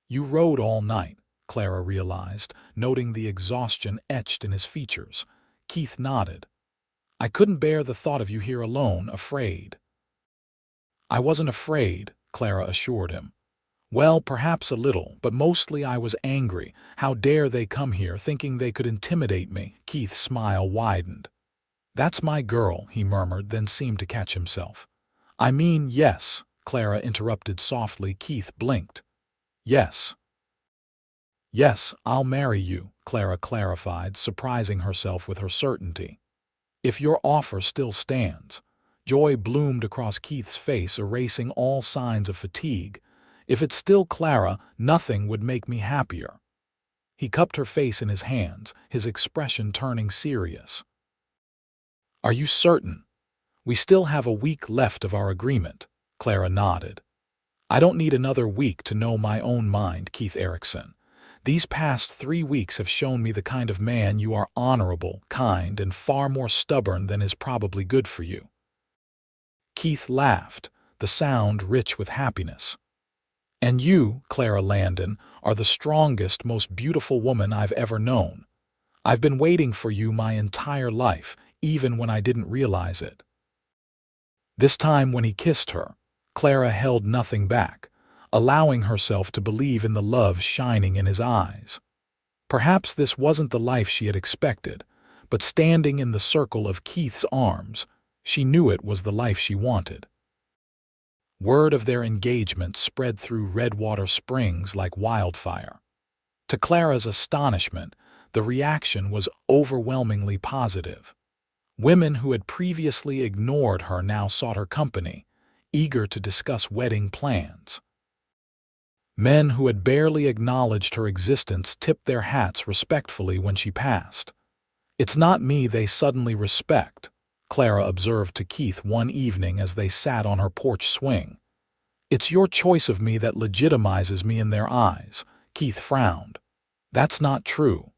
"You rode all night," Clara realized, noting the exhaustion etched in his features. Keith nodded. "I couldn't bear the thought of you here alone, afraid." "I wasn't afraid," Clara assured him. "Well, perhaps a little, but mostly I was angry. How dare they come here thinking they could intimidate me?" Keith's smile widened. "That's my girl," he murmured, then seemed to catch himself. "I mean, yes," Clara interrupted softly. Keith blinked. "Yes. Yes, I'll marry you," Clara clarified, surprising herself with her certainty. "If your offer still stands." Joy bloomed across Keith's face, erasing all signs of fatigue. "If it's still Clara, nothing would make me happier." He cupped her face in his hands, his expression turning serious. "Are you certain? We still have a week left of our agreement." Clara nodded. "I don't need another week to know my own mind, Keith Erikson. These past 3 weeks have shown me the kind of man you are: honorable, kind, and far more stubborn than is probably good for you." Keith laughed, the sound rich with happiness. "And you, Clara Landon, are the strongest, most beautiful woman I've ever known. I've been waiting for you my entire life, even when I didn't realize it." This time when he kissed her, Clara held nothing back, allowing herself to believe in the love shining in his eyes. Perhaps this wasn't the life she had expected, but standing in the circle of Keith's arms, she knew it was the life she wanted. Word of their engagement spread through Redwater Springs like wildfire. To Clara's astonishment, the reaction was overwhelmingly positive. Women who had previously ignored her now sought her company, eager to discuss wedding plans. Men who had barely acknowledged her existence tipped their hats respectfully when she passed. "It's not me they suddenly respect," Clara observed to Keith one evening as they sat on her porch swing. "It's your choice of me that legitimizes me in their eyes." Keith frowned. "That's not true.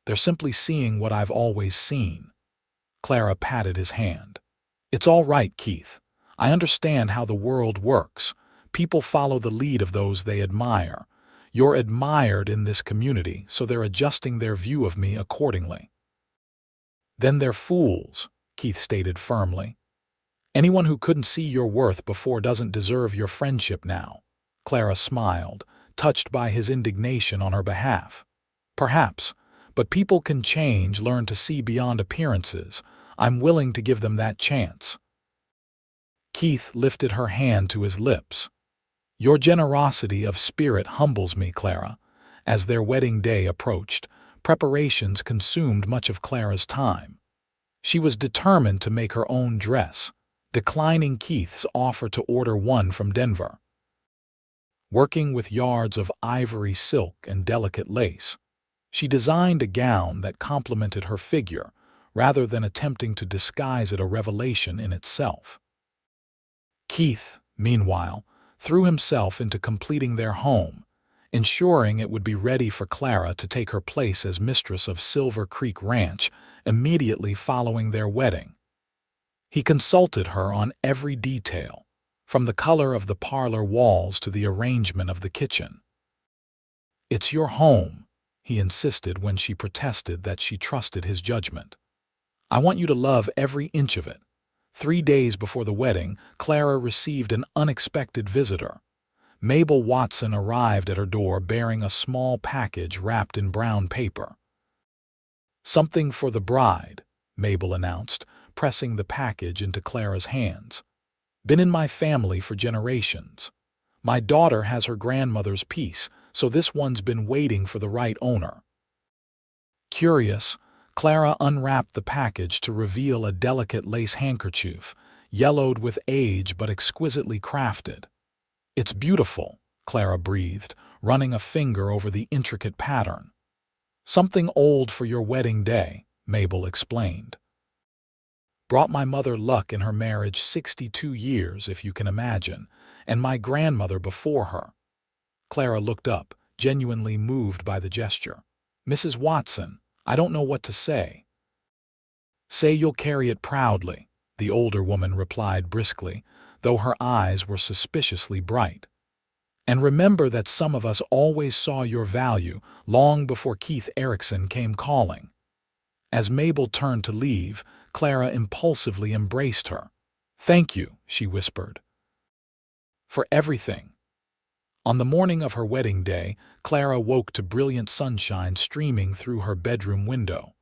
They're simply seeing what I've always seen." Clara patted his hand. "It's all right, Keith. I understand how the world works. People follow the lead of those they admire. You're admired in this community, so they're adjusting their view of me accordingly." "Then they're fools," Keith stated firmly. "Anyone who couldn't see your worth before doesn't deserve your friendship now." Clara smiled, touched by his indignation on her behalf. "Perhaps, but people can change, learn to see beyond appearances. I'm willing to give them that chance." Keith lifted her hand to his lips. "Your generosity of spirit humbles me, Clara." As their wedding day approached, preparations consumed much of Clara's time. She was determined to make her own dress, declining Keith's offer to order one from Denver. Working with yards of ivory silk and delicate lace, she designed a gown that complemented her figure, rather than attempting to disguise it, a revelation in itself. Keith, meanwhile, threw himself into completing their home, ensuring it would be ready for Clara to take her place as mistress of Silver Creek Ranch immediately following their wedding. He consulted her on every detail, from the color of the parlor walls to the arrangement of the kitchen. "It's your home," he insisted when she protested that she trusted his judgment. I want you to love every inch of it. 3 days before the wedding, Clara received an unexpected visitor. Mabel Watson arrived at her door bearing a small package wrapped in brown paper. "Something for the bride," Mabel announced, pressing the package into Clara's hands. "Been in my family for generations. My daughter has her grandmother's piece, so this one's been waiting for the right owner." Curious, Clara unwrapped the package to reveal a delicate lace handkerchief, yellowed with age but exquisitely crafted. "It's beautiful," Clara breathed, running a finger over the intricate pattern. "Something old for your wedding day," Mabel explained. "Brought my mother luck in her marriage 62 years, if you can imagine, and my grandmother before her." Clara looked up, genuinely moved by the gesture. "Mrs. Watson, I don't know what to say." "Say you'll carry it proudly," the older woman replied briskly, though her eyes were suspiciously bright. "And remember that some of us always saw your value long before Keith Erikson came calling." As Mabel turned to leave, Clara impulsively embraced her. "Thank you," she whispered, "for everything." On the morning of her wedding day, Clara woke to brilliant sunshine streaming through her bedroom window.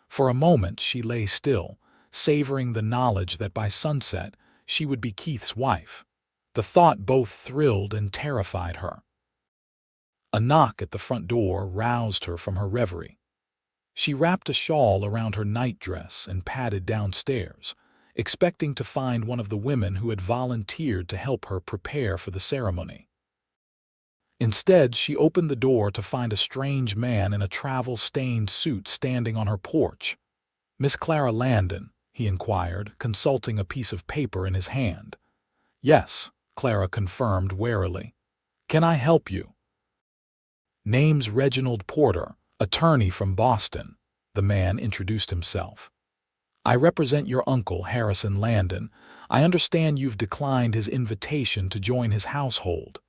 For a moment she lay still, savoring the knowledge that by sunset she would be Keith's wife. The thought both thrilled and terrified her. A knock at the front door roused her from her reverie. She wrapped a shawl around her nightdress and padded downstairs, expecting to find one of the women who had volunteered to help her prepare for the ceremony. Instead, she opened the door to find a strange man in a travel-stained suit standing on her porch. "Miss Clara Landon?" he inquired, consulting a piece of paper in his hand. "Yes," Clara confirmed warily. "Can I help you?" "Name's Reginald Porter, attorney from Boston," the man introduced himself. "I represent your uncle, Harrison Landon. I understand you've declined his invitation to join his household."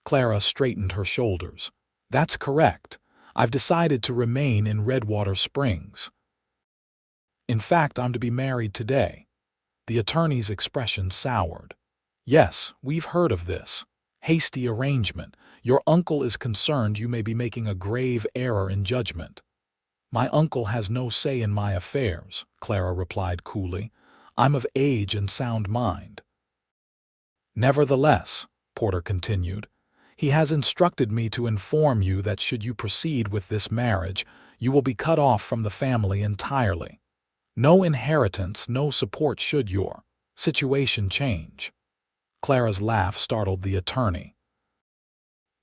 Clara straightened her shoulders. "That's correct. I've decided to remain in Redwater Springs. In fact, I'm to be married today." The attorney's expression soured. "Yes, we've heard of this hasty arrangement. Your uncle is concerned you may be making a grave error in judgment." "My uncle has no say in my affairs," Clara replied coolly. "I'm of age and sound mind." "Nevertheless," Porter continued, "he has instructed me to inform you that should you proceed with this marriage, you will be cut off from the family entirely. No inheritance, no support should your situation change." Clara's laugh startled the attorney.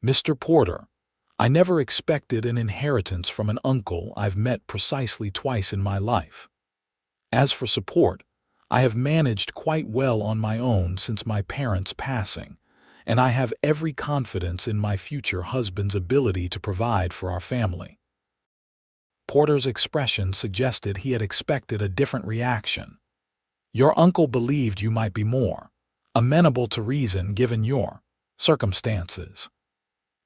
"Mr. Porter, I never expected an inheritance from an uncle I've met precisely twice in my life. As for support, I have managed quite well on my own since my parents' passing, and I have every confidence in my future husband's ability to provide for our family." Porter's expression suggested he had expected a different reaction. "Your uncle believed you might be more amenable to reason given your circumstances."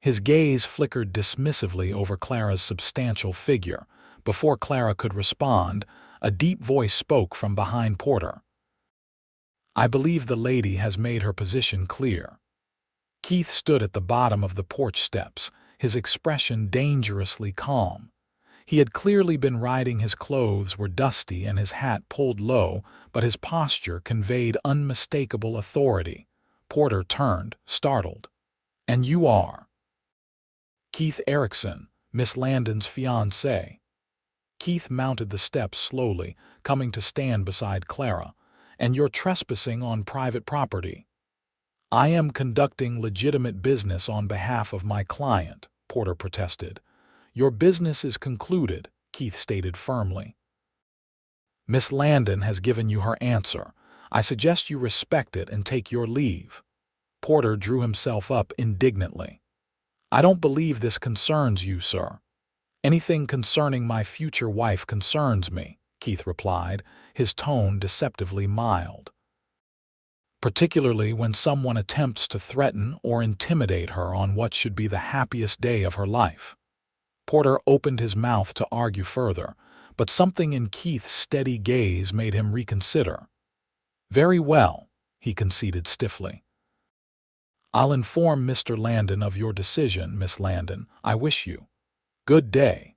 His gaze flickered dismissively over Clara's substantial figure. Before Clara could respond, a deep voice spoke from behind Porter. "I believe the lady has made her position clear." Keith stood at the bottom of the porch steps, his expression dangerously calm. He had clearly been riding, his clothes were dusty and his hat pulled low, but his posture conveyed unmistakable authority. Porter turned, startled. "And you are?" "Keith Erikson, Miss Landon's fiancé." Keith mounted the steps slowly, coming to stand beside Clara. "And you're trespassing on private property." "I am conducting legitimate business on behalf of my client," Porter protested. "Your business is concluded," Keith stated firmly. "Miss Landon has given you her answer. I suggest you respect it and take your leave." Porter drew himself up indignantly. "I don't believe this concerns you, sir." "Anything concerning my future wife concerns me," Keith replied, his tone deceptively mild. "Particularly when someone attempts to threaten or intimidate her on what should be the happiest day of her life." Porter opened his mouth to argue further, but something in Keith's steady gaze made him reconsider. "Very well," he conceded stiffly. "I'll inform Mr. Landon of your decision, Miss Landon. I wish you good day."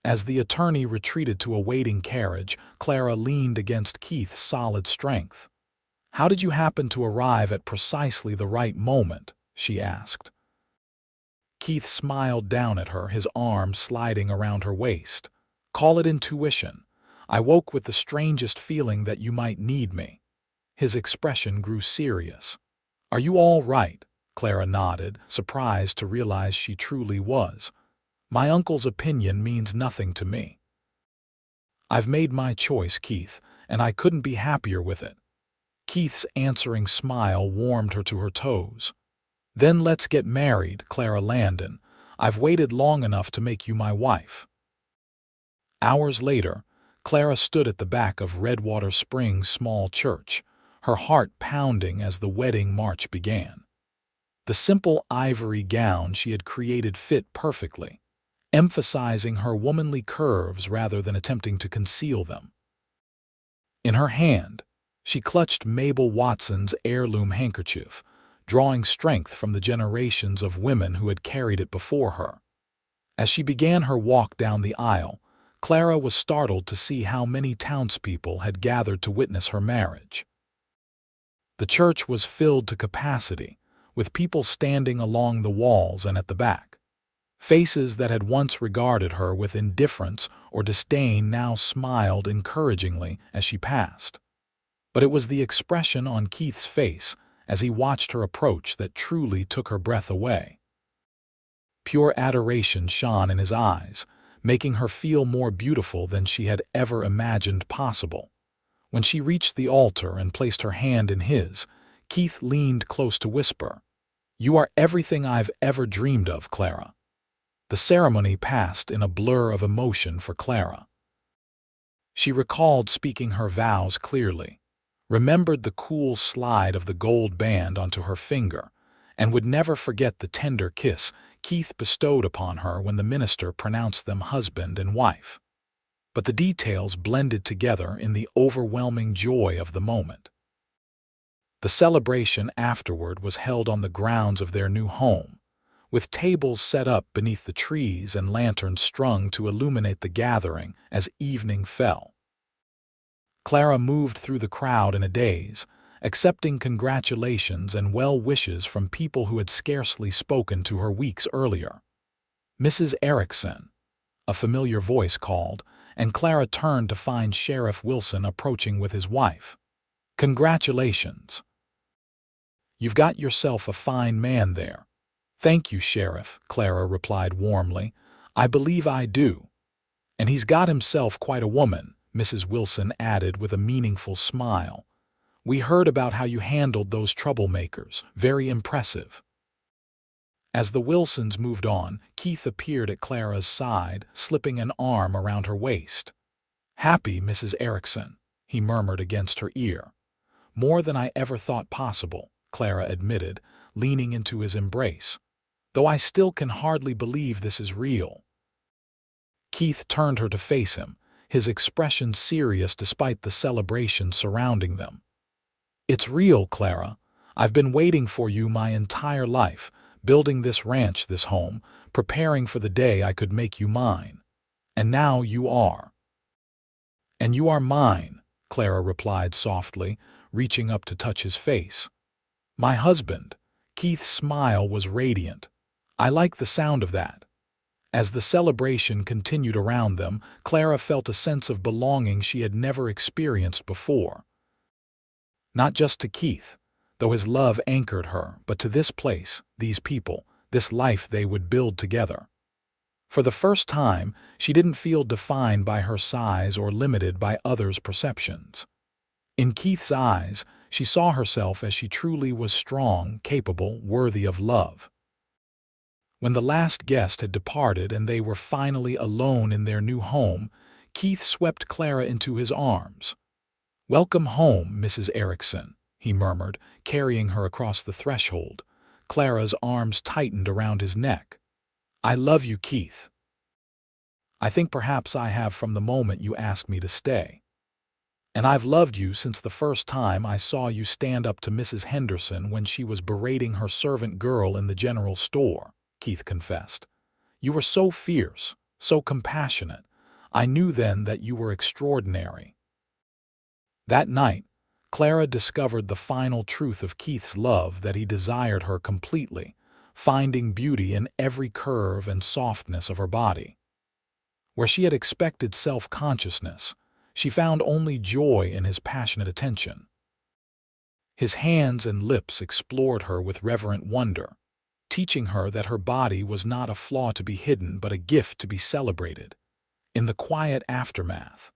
As the attorney retreated to a waiting carriage, Clara leaned against Keith's solid strength. "How did you happen to arrive at precisely the right moment?" she asked. Keith smiled down at her, his arm sliding around her waist. "Call it intuition. I woke with the strangest feeling that you might need me." His expression grew serious. "Are you all right?" Clara nodded, surprised to realize she truly was. "My uncle's opinion means nothing to me. I've made my choice, Keith, and I couldn't be happier with it." Keith's answering smile warmed her to her toes. "Then let's get married, Clara Landon. I've waited long enough to make you my wife." Hours later, Clara stood at the back of Redwater Springs' small church, her heart pounding as the wedding march began. The simple ivory gown she had created fit perfectly, emphasizing her womanly curves rather than attempting to conceal them. In her hand, she clutched Mabel Watson's heirloom handkerchief, drawing strength from the generations of women who had carried it before her. As she began her walk down the aisle, Clara was startled to see how many townspeople had gathered to witness her marriage. The church was filled to capacity, with people standing along the walls and at the back. Faces that had once regarded her with indifference or disdain now smiled encouragingly as she passed. But it was the expression on Keith's face as he watched her approach that truly took her breath away. Pure adoration shone in his eyes, making her feel more beautiful than she had ever imagined possible. When she reached the altar and placed her hand in his, Keith leaned close to whisper, "You are everything I've ever dreamed of, Clara." The ceremony passed in a blur of emotion for Clara. She recalled speaking her vows clearly, remembered the cool slide of the gold band onto her finger, and would never forget the tender kiss Keith bestowed upon her when the minister pronounced them husband and wife. But the details blended together in the overwhelming joy of the moment. The celebration afterward was held on the grounds of their new home, with tables set up beneath the trees and lanterns strung to illuminate the gathering as evening fell. Clara moved through the crowd in a daze, accepting congratulations and well wishes from people who had scarcely spoken to her weeks earlier. "Mrs. Erikson," a familiar voice called, and Clara turned to find Sheriff Wilson approaching with his wife. "Congratulations. You've got yourself a fine man there." "Thank you, Sheriff," Clara replied warmly. "I believe I do." "And he's got himself quite a woman," Mrs. Wilson added with a meaningful smile. "We heard about how you handled those troublemakers. Very impressive." As the Wilsons moved on, Keith appeared at Clara's side, slipping an arm around her waist. "Happy, Mrs. Erikson," he murmured against her ear. "More than I ever thought possible," Clara admitted, leaning into his embrace. "Though I still can hardly believe this is real." Keith turned her to face him, his expression serious despite the celebration surrounding them. "It's real, Clara. I've been waiting for you my entire life, building this ranch, this home, preparing for the day I could make you mine. And now you are." "And you are mine," Clara replied softly, reaching up to touch his face. "My husband." Keith's smile was radiant. "I like the sound of that." As the celebration continued around them, Clara felt a sense of belonging she had never experienced before. Not just to Keith, though his love anchored her, but to this place, these people, this life they would build together. For the first time, she didn't feel defined by her size or limited by others' perceptions. In Keith's eyes, she saw herself as she truly was: strong, capable, worthy of love. When the last guest had departed and they were finally alone in their new home, Keith swept Clara into his arms. "Welcome home, Mrs. Erikson," he murmured, carrying her across the threshold. Clara's arms tightened around his neck. "I love you, Keith." I think perhaps I have from the moment you asked me to stay. And I've loved you since the first time I saw you stand up to Mrs. Henderson when she was berating her servant girl in the general store," Keith confessed. "You were so fierce, so compassionate. I knew then that you were extraordinary." That night, Clara discovered the final truth of Keith's love, that he desired her completely, finding beauty in every curve and softness of her body. Where she had expected self-consciousness, she found only joy in his passionate attention. His hands and lips explored her with reverent wonder, teaching her that her body was not a flaw to be hidden but a gift to be celebrated. In the quiet aftermath,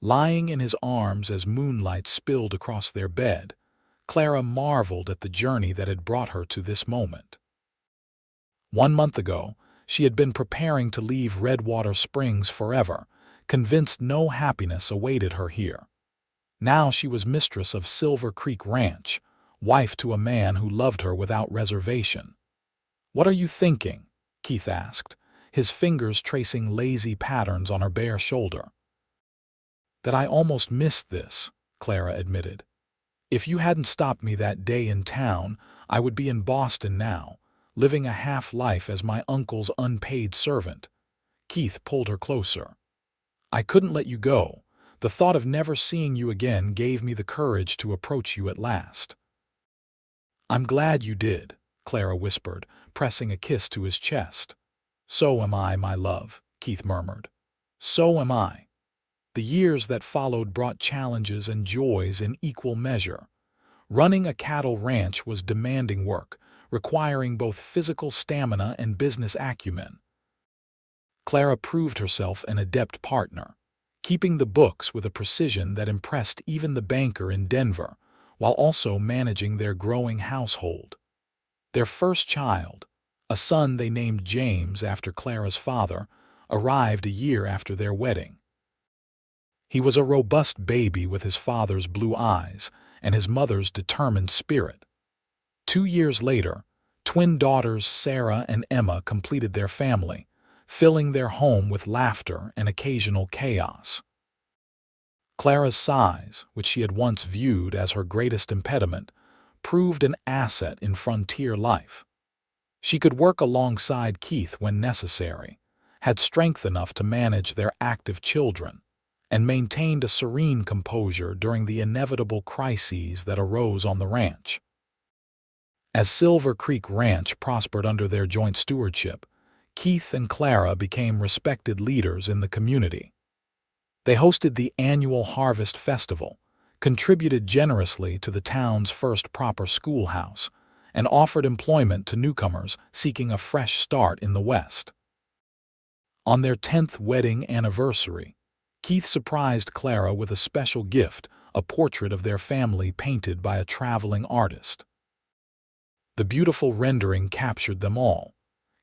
lying in his arms as moonlight spilled across their bed, Clara marveled at the journey that had brought her to this moment. 1 month ago, she had been preparing to leave Redwater Springs forever, convinced no happiness awaited her here. Now she was mistress of Silver Creek Ranch, wife to a man who loved her without reservation. "What are you thinking?" Keith asked, his fingers tracing lazy patterns on her bare shoulder. "That I almost missed this," Clara admitted. "If you hadn't stopped me that day in town, I would be in Boston now, living a half-life as my uncle's unpaid servant." Keith pulled her closer. "I couldn't let you go. The thought of never seeing you again gave me the courage to approach you at last." "I'm glad you did," Clara whispered, pressing a kiss to his chest. "So am I, my love," Keith murmured. "So am I." The years that followed brought challenges and joys in equal measure. Running a cattle ranch was demanding work, requiring both physical stamina and business acumen. Clara proved herself an adept partner, keeping the books with a precision that impressed even the banker in Denver, while also managing their growing household. Their first child, a son they named James after Clara's father, arrived a year after their wedding. He was a robust baby with his father's blue eyes and his mother's determined spirit. 2 years later, twin daughters Sarah and Emma completed their family, filling their home with laughter and occasional chaos. Clara's size, which she had once viewed as her greatest impediment, proved an asset in frontier life. She could work alongside Keith when necessary, had strength enough to manage their active children, and maintained a serene composure during the inevitable crises that arose on the ranch. As Silver Creek Ranch prospered under their joint stewardship, Keith and Clara became respected leaders in the community. They hosted the annual Harvest Festival, contributed generously to the town's first proper schoolhouse, and offered employment to newcomers seeking a fresh start in the West. On their 10th wedding anniversary, Keith surprised Clara with a special gift, a portrait of their family painted by a traveling artist. The beautiful rendering captured them all.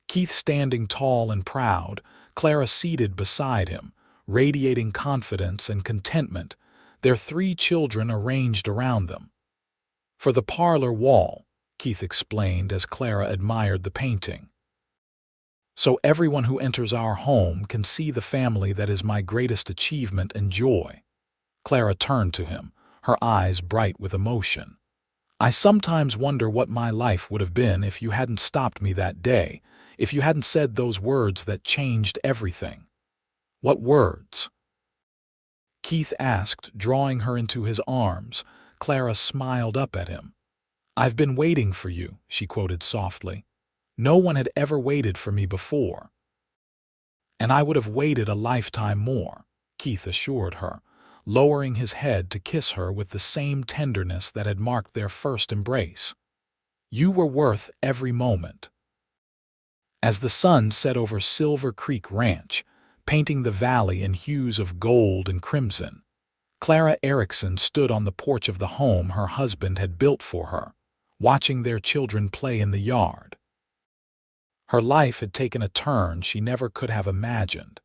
Keith standing tall and proud, Clara seated beside him, radiating confidence and contentment, their 3 children arranged around them. "For the parlor wall," Keith explained as Clara admired the painting. "So everyone who enters our home can see the family that is my greatest achievement and joy." Clara turned to him, her eyes bright with emotion. "I sometimes wonder what my life would have been if you hadn't stopped me that day, if you hadn't said those words that changed everything." "What words?" Keith asked, drawing her into his arms. Clara smiled up at him. "I've been waiting for you," she quoted softly. "No one had ever waited for me before." "And I would have waited a lifetime more," Keith assured her, lowering his head to kiss her with the same tenderness that had marked their first embrace. "You were worth every moment." As the sun set over Silver Creek Ranch, painting the valley in hues of gold and crimson, Clara Erikson stood on the porch of the home her husband had built for her, watching their children play in the yard. Her life had taken a turn she never could have imagined,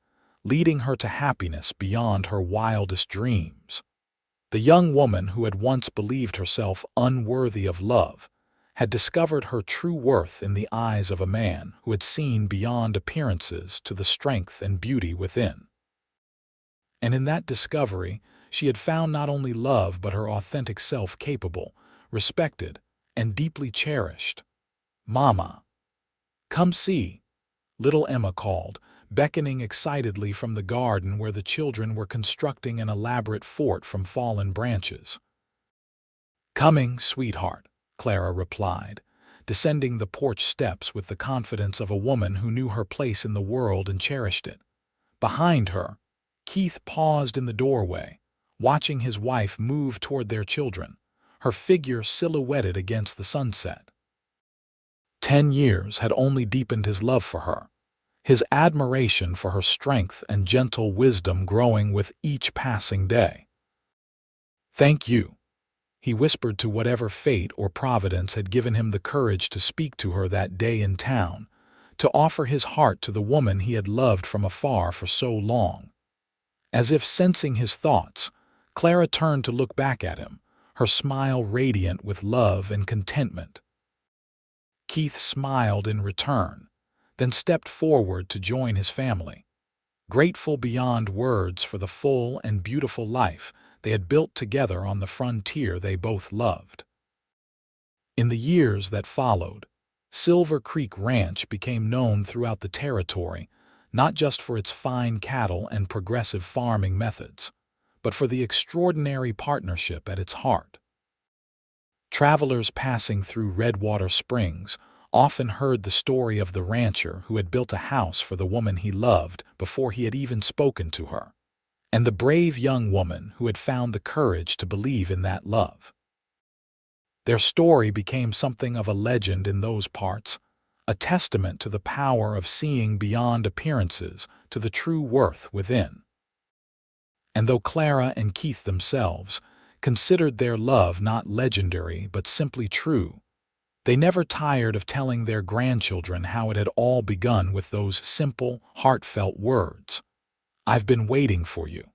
leading her to happiness beyond her wildest dreams. The young woman who had once believed herself unworthy of love had discovered her true worth in the eyes of a man who had seen beyond appearances to the strength and beauty within. And in that discovery, she had found not only love but her authentic self capable, respected, and deeply cherished. "Mama, come see," little Emma called, beckoning excitedly from the garden where the children were constructing an elaborate fort from fallen branches. "Coming, sweetheart," Clara replied, descending the porch steps with the confidence of a woman who knew her place in the world and cherished it. Behind her, Keith paused in the doorway, watching his wife move toward their children, her figure silhouetted against the sunset. 10 years had only deepened his love for her, his admiration for her strength and gentle wisdom growing with each passing day. "Thank you," he whispered to whatever fate or providence had given him the courage to speak to her that day in town, to offer his heart to the woman he had loved from afar for so long. As if sensing his thoughts, Clara turned to look back at him, her smile radiant with love and contentment. Keith smiled in return, then stepped forward to join his family, grateful beyond words for the full and beautiful life they had built together on the frontier they both loved. In the years that followed, Silver Creek Ranch became known throughout the territory, not just for its fine cattle and progressive farming methods, but for the extraordinary partnership at its heart. Travelers passing through Redwater Springs often heard the story of the rancher who had built a house for the woman he loved before he had even spoken to her, and the brave young woman who had found the courage to believe in that love. Their story became something of a legend in those parts, a testament to the power of seeing beyond appearances to the true worth within. And though Clara and Keith themselves considered their love not legendary but simply true, they never tired of telling their grandchildren how it had all begun with those simple, heartfelt words. "I've been waiting for you."